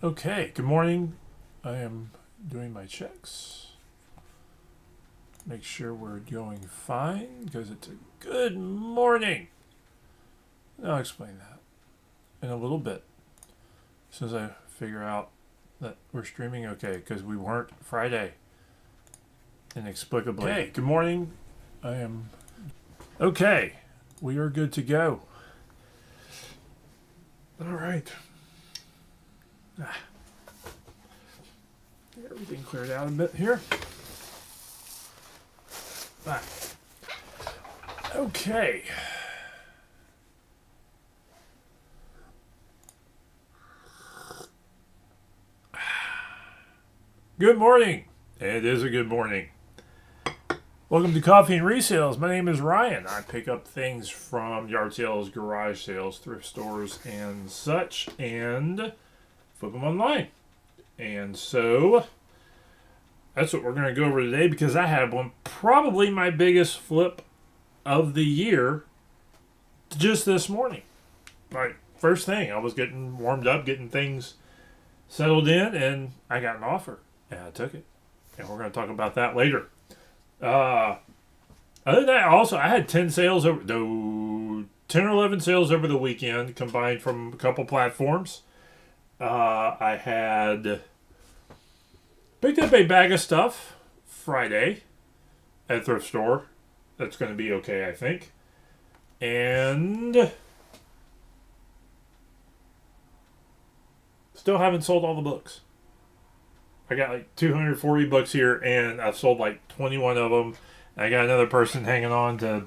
Okay, good morning. I am doing my checks. Make sure we're going fine because it's a good morning. I'll explain that in a little bit as soon as I figure out that we're streaming okay because we weren't Friday inexplicably. Okay, good morning. I am okay. We are good to go. All right. Get everything cleared out a bit here. Okay. Good morning. It is a good morning. Welcome to Coffee and Resales. My name is Ryan. I pick up things from yard sales, garage sales, thrift stores, and such, and flip them online. And so that's what we're going to go over today because I have one, probably my biggest flip of the year just this morning. Like, first thing, I was getting warmed up, getting things settled in, and I got an offer, and I took it. And we're going to talk about that later. Other than that, also, I had 10 sales over, 10 or 11 sales over the weekend combined from a couple platforms. I had picked up a bag of stuff Friday at a thrift store. That's going to be okay, I think. And still haven't sold all the books. I got like 240 books here, and I've sold like 21 of them. I got another person hanging on to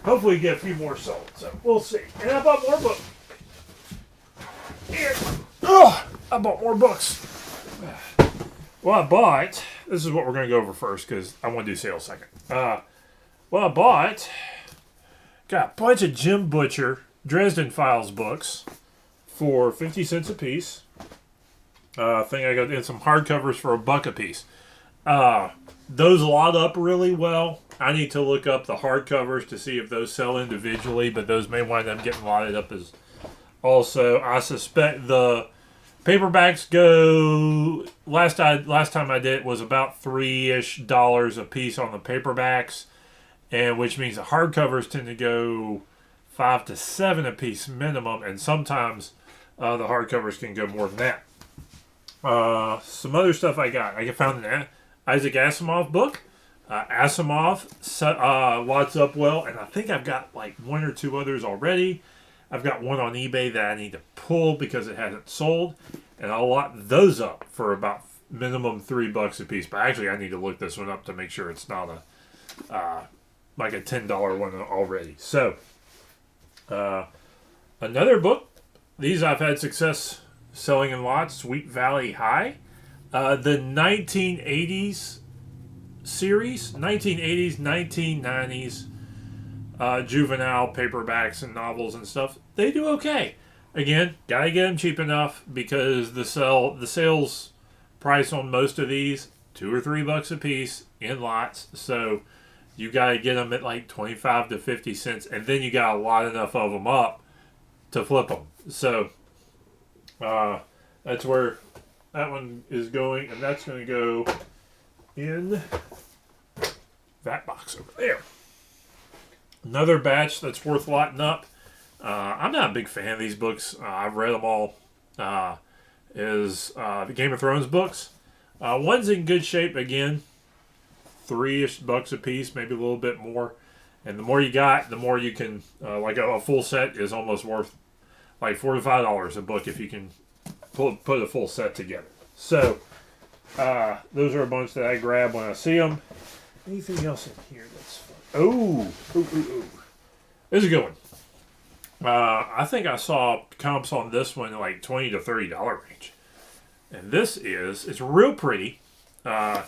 hopefully get a few more sold. So we'll see. And I bought more books. Here. Oh, I bought more books. Well, I bought. This is what we're going to go over first because I want to do sales second. I bought. Got a bunch of Jim Butcher Dresden Files books for 50 cents a piece. I think I got in some hardcovers for $1 a piece. Those lot up really well. I need to look up the hardcovers to see if those sell individually, but those may wind up getting lotted up as also. I suspect the paperbacks go. Last time I did it was about $3-ish a piece on the paperbacks, and which means the hardcovers tend to go $5 to $7 a piece minimum, and sometimes the hardcovers can go more than that. Some other stuff I got. I found an Isaac Asimov book. Asimov lots up well, and I think I've got like one or two others already. I've got one on eBay that I need to pull because it hasn't sold, and I'll lot those up for about minimum $3 a piece. But actually, I need to look this one up to make sure it's not like a $10 one already. So, another book. These I've had success selling in lots. Sweet Valley High, the 1980s series, 1980s, 1990s. Juvenile paperbacks and novels and stuff, they do okay. Again, gotta get them cheap enough because the sales price on most of these $2 or $3 a piece in lots. So you gotta get them at like 25 to 50 cents, and then you gotta lot enough of them up to flip them. So that's where that one is going, and that's going to go in that box over there. Another batch that's worth lotting up. I'm not a big fan of these books. I've read them all. Is the Game of Thrones books. One's in good shape again. $3-ish a piece, maybe a little bit more. And the more you got, the more you can. Like a full set is almost worth like $4 to $5 a book if you can put a full set together. So those are a bunch that I grab when I see them. Anything else in here that's fun? Oh. This is a good one. I think I saw comps on this one like $20 to $30 range. And it's real pretty. The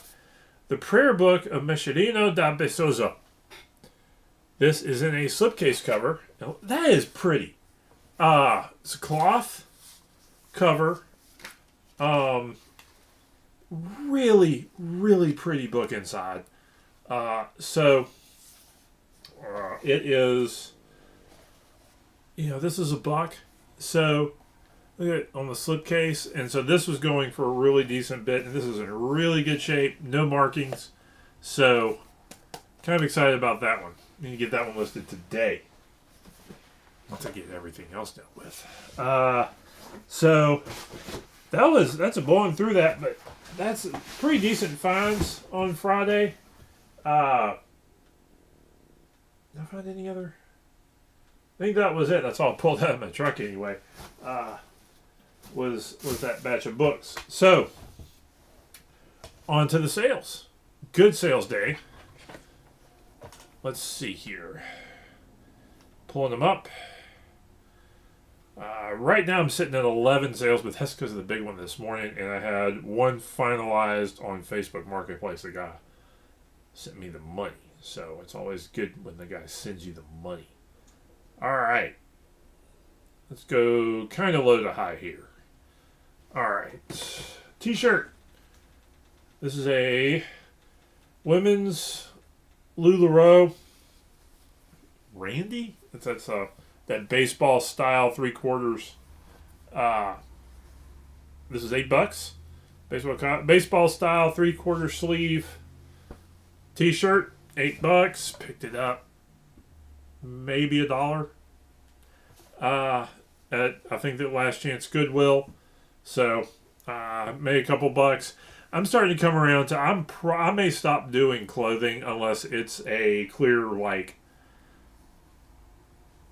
Prayer Book of Michelino da Besosa. This is in a slipcase cover. Now, that is pretty. It's a cloth cover. Really, really pretty book inside. It is, this is $1. So Look at it on the slipcase. And so this was going for a really decent bit, and this is in really good shape, no markings. So, kind of excited about that one. Need to get that one listed today. Once I get everything else dealt with. So, that's a blowing through that, but that's pretty decent finds on Friday. Did I find any other? I think that was it. That's all I pulled out of my truck anyway. Was that batch of books. So, on to the sales. Good sales day. Let's see here. Pulling them up. Right now I'm sitting at 11 sales, but that's because of the big one this morning, and I had one finalized on Facebook Marketplace. The guy sent me the money, so it's always good when the guy sends you the money. All right. Let's go kind of low to high here. All right. T-shirt. This is a women's LuLaRoe. Randy? That's that baseball style 3/4. This is $8. Baseball style 3/4 sleeve T-shirt. $8. Picked it up. Maybe $1. At I think that Last Chance Goodwill. So made a couple bucks. I'm starting to come around to I may stop doing clothing unless it's a clear like.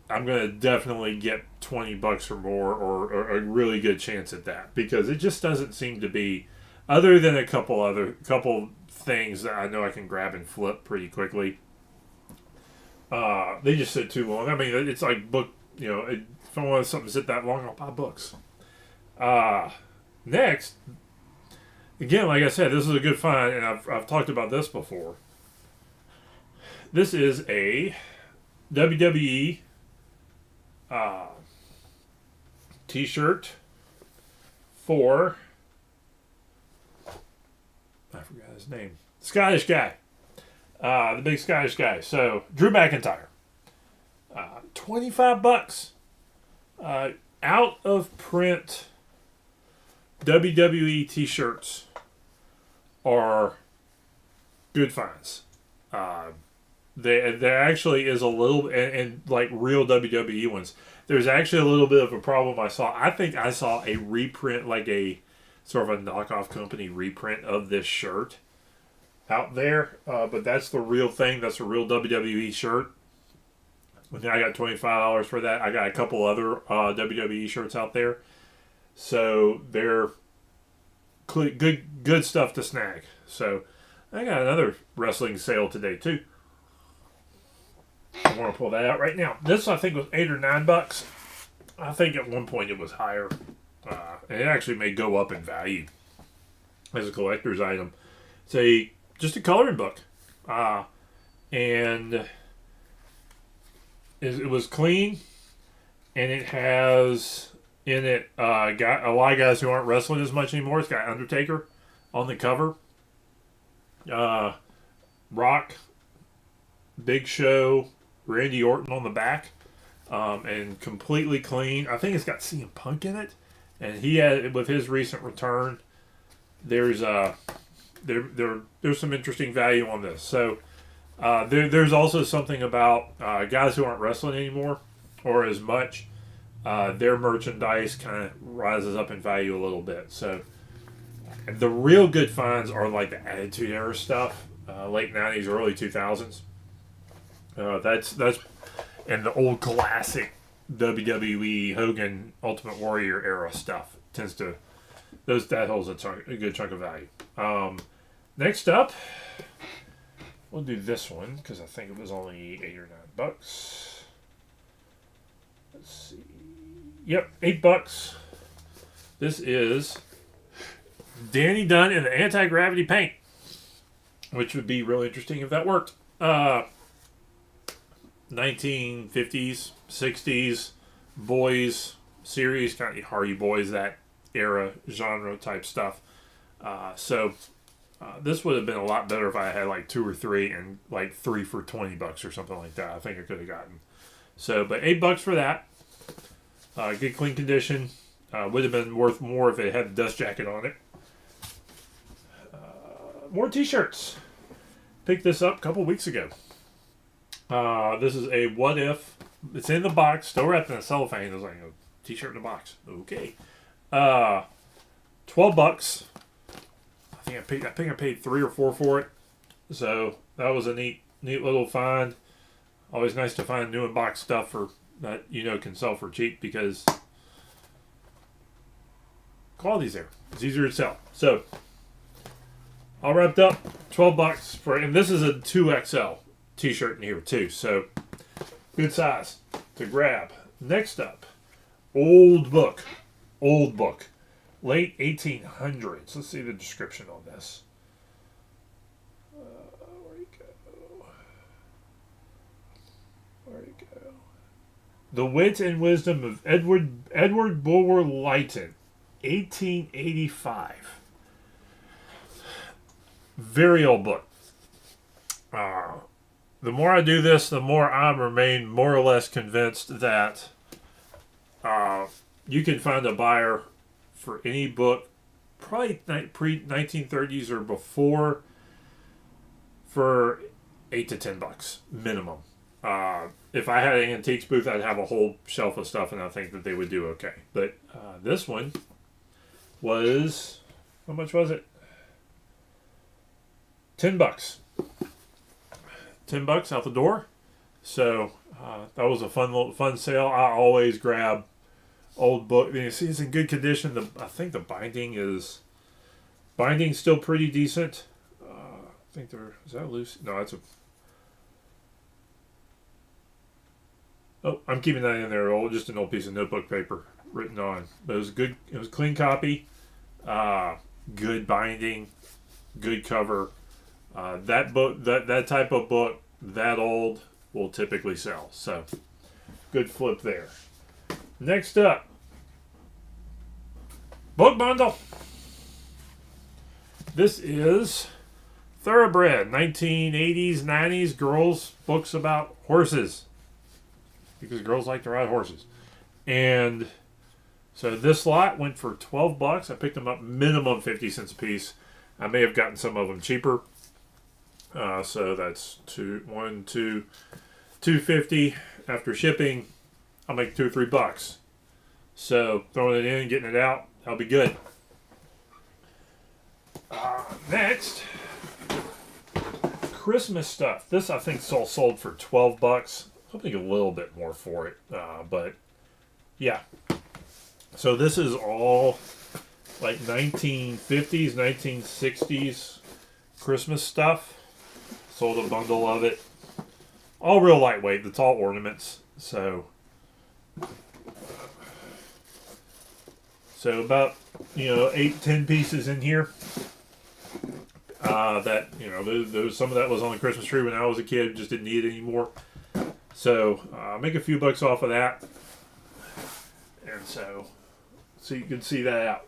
I'm going to definitely get $20 or more, or a really good chance at that, because it just doesn't seem to be, other than a couple things that I know I can grab and flip pretty quickly. They just sit too long. I mean, it's like book. If I want something to sit that long, I'll buy books. Next, again, like I said, this is a good find, and I've talked about this before. This is a WWE T-shirt for, I forgot his name, Scottish guy, the big Scottish guy. So Drew McIntyre, $25, out of print WWE T-shirts are good finds. There actually is a little, and like real WWE ones, there's actually a little bit of a problem I saw. I think I saw a reprint, like a sort of a knockoff company reprint of this shirt out there. But that's the real thing. That's a real WWE shirt. I got $25 for that. I got a couple other WWE shirts out there. So they're good stuff to snag. So I got another wrestling sale today too. I want to pull that out right now. This I think was $8 or $9. I think at one point it was higher. And it actually may go up in value as a collector's item. It's just a coloring book. And it was clean, and it has in it got a lot of guys who aren't wrestling as much anymore. It's got Undertaker on the cover. Rock, Big Show, Randy Orton on the back, and completely clean. I think it's got CM Punk in it, and he had, with his recent return, there's some interesting value on this. So there's also something about guys who aren't wrestling anymore or as much. Their merchandise kind of rises up in value a little bit. So the real good finds are like the Attitude Era stuff, late 90s, early 2000s. That's and the old classic WWE Hogan Ultimate Warrior era stuff tends to that holds a good chunk of value. Next up, we'll do this one because I think it was only $8 or $9. Let's see. Yep, $8. This is Danny Dunn in the anti-gravity paint, which would be really interesting if that worked. 1950s, 60s boys series, kind of Hardy Boys, that era genre type stuff. So this would have been a lot better if I had like 2 or 3 and like 3 for $20 or something like that. I think I could have gotten. So, but $8 for that. Good clean condition. Would have been worth more if it had a dust jacket on it. More t-shirts. Picked this up a couple weeks ago. This is a what if. It's in the box, still wrapped in a cellophane. It was like a t-shirt in a box. Okay. $12. I think I paid $3 or $4 for it. So that was a neat little find. Always nice to find new in-box stuff for that can sell for cheap because quality's there. It's easier to sell. So all wrapped up, $12 for, and this is a 2XL t-shirt in here too. So good size to grab. Next up, old book, late 1800s. Let's see the description on this. Where'd it go? The Wit and Wisdom of Edward Bulwer Lytton, 1885. Very old book. The more I do this, the more I remain more or less convinced that you can find a buyer for any book, probably pre-1930s or before, for $8 to $10 minimum. If I had an antiques booth, I'd have a whole shelf of stuff, and I think that they would do okay. But this one was, how much was it? $10. $10 out the door. So that was a fun sale. I always grab old book. You see, it's in good condition. I think the binding's still pretty decent. I think is that loose? No, that's a. Oh, I'm keeping that in there. Just an old piece of notebook paper written on. But it was good. It was a clean copy. Good binding. Good cover. That book, that type of book, that old, will typically sell. So, good flip there. Next up, book bundle. This is Thoroughbred, 1980s, 90s, girls' books about horses. Because girls like to ride horses. And so this lot went for $12. I picked them up minimum 50 cents a piece. I may have gotten some of them cheaper. So that's $250 after shipping. I'll make $2 or $3. So throwing it in, getting it out, that'll be good. Next, Christmas stuff. This I think sold for $12. Hoping a little bit more for it, but yeah. So this is all like 1950s, 1960s Christmas stuff. Sold a bundle of it. All real lightweight. It's all ornaments. So about 8-10 pieces in here. That those some of that was on the Christmas tree when I was a kid. Just didn't need it anymore. So make a few bucks off of that. And so you can see that out.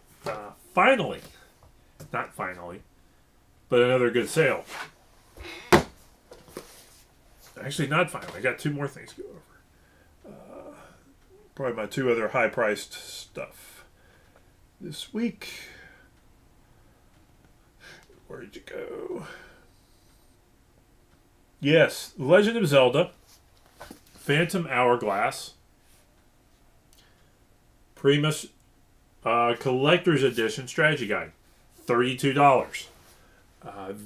Finally, not finally, but another good sale. Actually, not finally. I got two more things to go over. Probably my two other high-priced stuff this week. Where'd you go? Yes, Legend of Zelda, Phantom Hourglass, Primus Collector's Edition Strategy Guide, $32.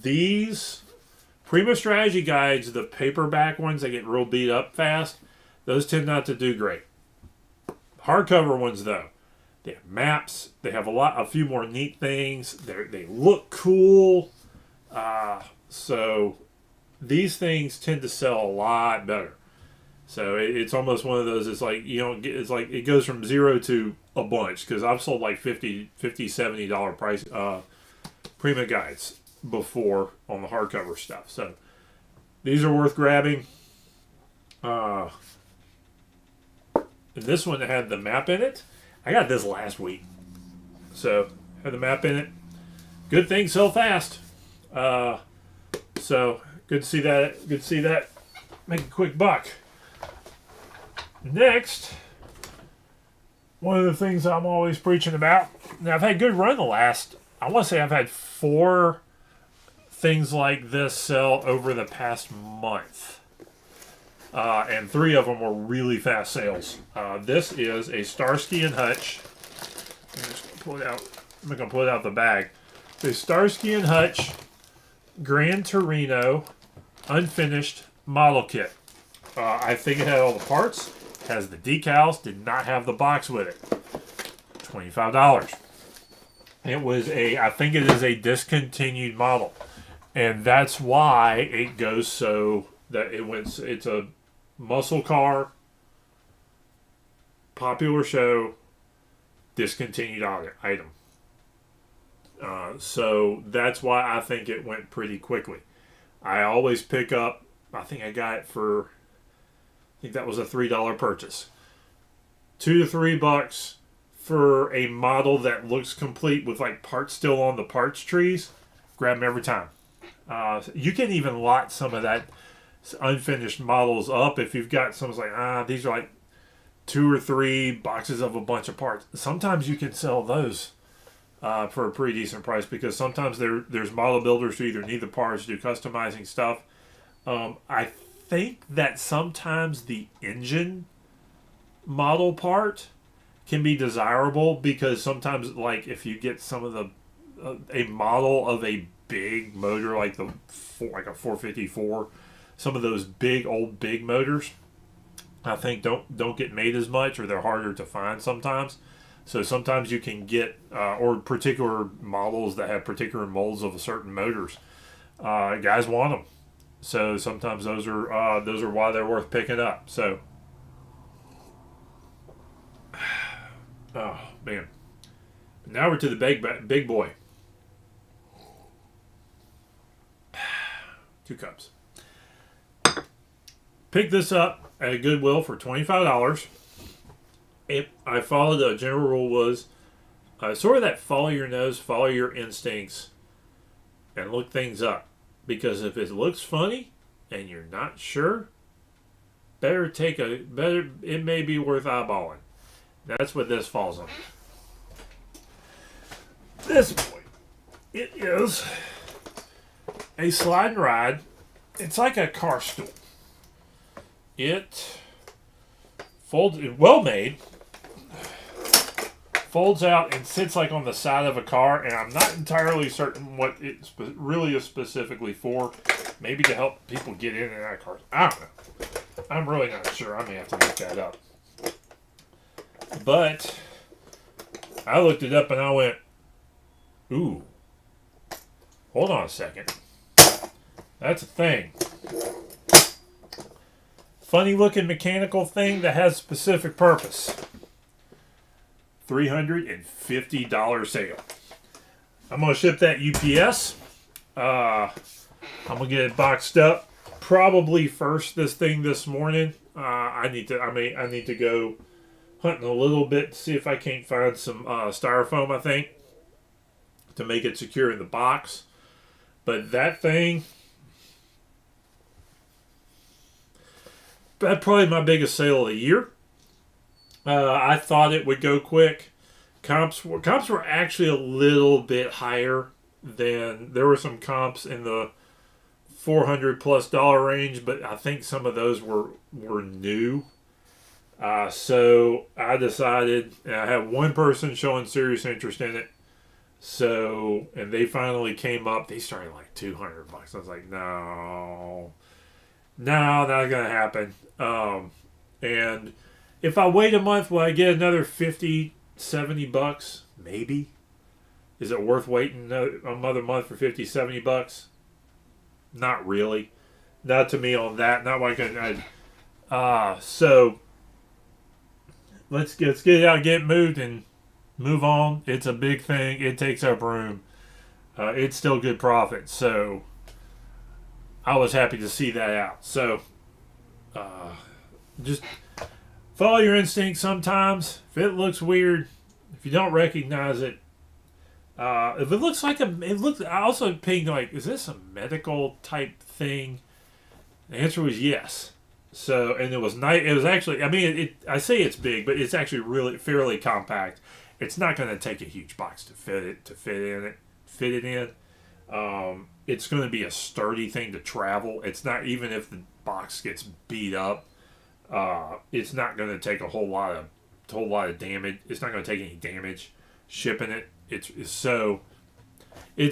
These Primus Strategy Guides, the paperback ones that get real beat up fast, those tend not to do great. Hardcover ones, though, they have maps. They have a few more neat things. They look cool. So these things tend to sell a lot better. So it's almost one of those. It's like it's like it goes from zero to a bunch, because I've sold like $50, $70 price Prima guides before on the hardcover stuff. So these are worth grabbing. And this one had the map in it. I got this last week. So had the map in it. Good thing sell fast. So good to see that. Good to see that. Make a quick buck. Next, one of the things I'm always preaching about. Now, I've had a good run the last, I want to say I've had 4 things like this sell over the past month. And 3 of them were really fast sales. This is a Starsky and Hutch. I'm just going to pull it out. I'm going to pull it out the bag. The Starsky and Hutch Gran Torino unfinished model kit. I think it had all the parts, has the decals, did not have the box with it. $25. It was I think it is a discontinued model. And that's why it goes it's a muscle car, popular show, discontinued item. So that's why I think it went pretty quickly. I always pick up, I think I got it for, I think that was a $3 purchase. $2 to $3 for a model that looks complete with like parts still on the parts trees. Grab them every time. You can even lot some of that unfinished models up if you've got some like, these are like 2 or 3 boxes of a bunch of parts. Sometimes you can sell those for a pretty decent price, because sometimes there's model builders who either need the parts, do customizing stuff. I think that sometimes the engine model part can be desirable, because sometimes, like, if you get some of the a model of a big motor like a 454, some of those big motors, I think don't get made as much, or they're harder to find sometimes. So sometimes you can get or particular models that have particular molds of certain motors. Guys want them, so sometimes those are why they're worth picking up. So, oh man, now we're to the big boy. 2 cups. Picked this up at Goodwill for $25. I followed a general rule was sort of that follow your nose, follow your instincts, and look things up. Because if it looks funny and you're not sure, it may be worth eyeballing. That's what this falls on. This boy, it is a slide and ride. It's like a car stool. It folds, well made, folds out and sits like on the side of a car, and I'm not entirely certain what it really is specifically for. Maybe to help people get in and out of cars. I don't know. I'm really not sure. I may have to look that up. But I looked it up and I went, ooh, hold on a second. That's a thing. Funny looking mechanical thing that has specific purpose. $350 sale. I'm going to ship that UPS. I'm going to get it boxed up. Probably first this morning. I need to go hunting a little bit to see if I can't find some styrofoam, I think, to make it secure in the box. But that thing, that's probably my biggest sale of the year. I thought it would go quick. Comps were actually a little bit higher than, there were some comps in the $400+ range, but I think some of those were new. So I decided, and I had one person showing serious interest in it. So, and they finally came up. They started like $200. I was like, no, not gonna happen. And if I wait a month, will I get another $50, $70? Maybe. Is it worth waiting another month for $50, $70? Not really. Not to me on that. Not like so let's get it out, get moved, and move on. It's a big thing. It takes up room. It's still good profit. So I was happy to see that out. So just follow your instincts sometimes. If it looks weird, if you don't recognize it, if it looks like I also pinged like, is this a medical type thing? The answer was yes. So, and it was nice. It was actually, I mean, I say it's big, but it's actually really fairly compact. It's not going to take a huge box to fit it in. It's going to be a sturdy thing to travel. It's not, even if the box gets beat up, it's not going to take a whole lot of damage. It's not going to take any damage shipping it. It's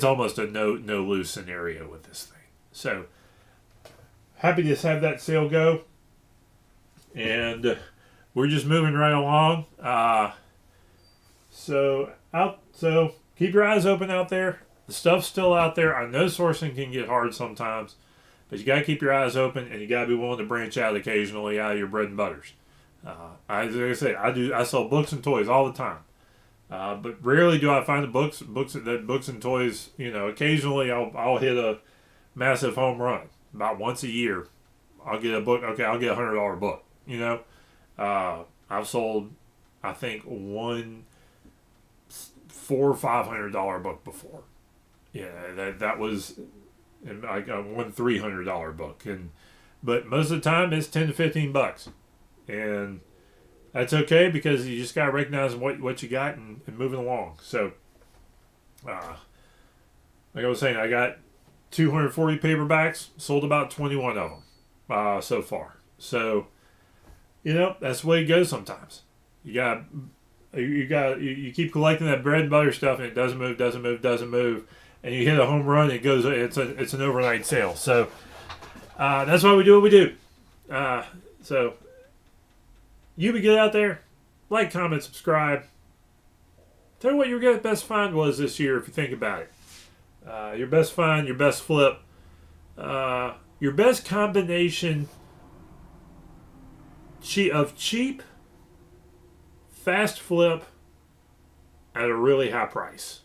almost a no lose scenario with this thing. So happy to have that sale go, and we're just moving right along. So keep your eyes open out there. The stuff's still out there. I know sourcing can get hard sometimes, but you got to keep your eyes open, and you got to be willing to branch out occasionally out of your bread and butters. Like I say, I sell books and toys all the time, but rarely do I find the books and toys. Occasionally I'll hit a massive home run. About once a year, I'll get a book. Okay, I'll get $100 book. I've sold, I think, one $400 or $500 book before. Yeah, that was, and I got one $300 book, but most of the time it's $10 to $15, and that's okay because you just gotta recognize what you got and moving along. So, like I was saying, I got 240 paperbacks, sold about 21 of them so far. So, that's the way it goes sometimes. You keep collecting that bread and butter stuff, and it doesn't move, and you hit a home run. It's an overnight sale. So that's why we do what we do. So you be good out there. Like, comment, subscribe. Tell me what your best find was this year if you think about it. Your best find, your best flip, your best combination of cheap, fast flip at a really high price.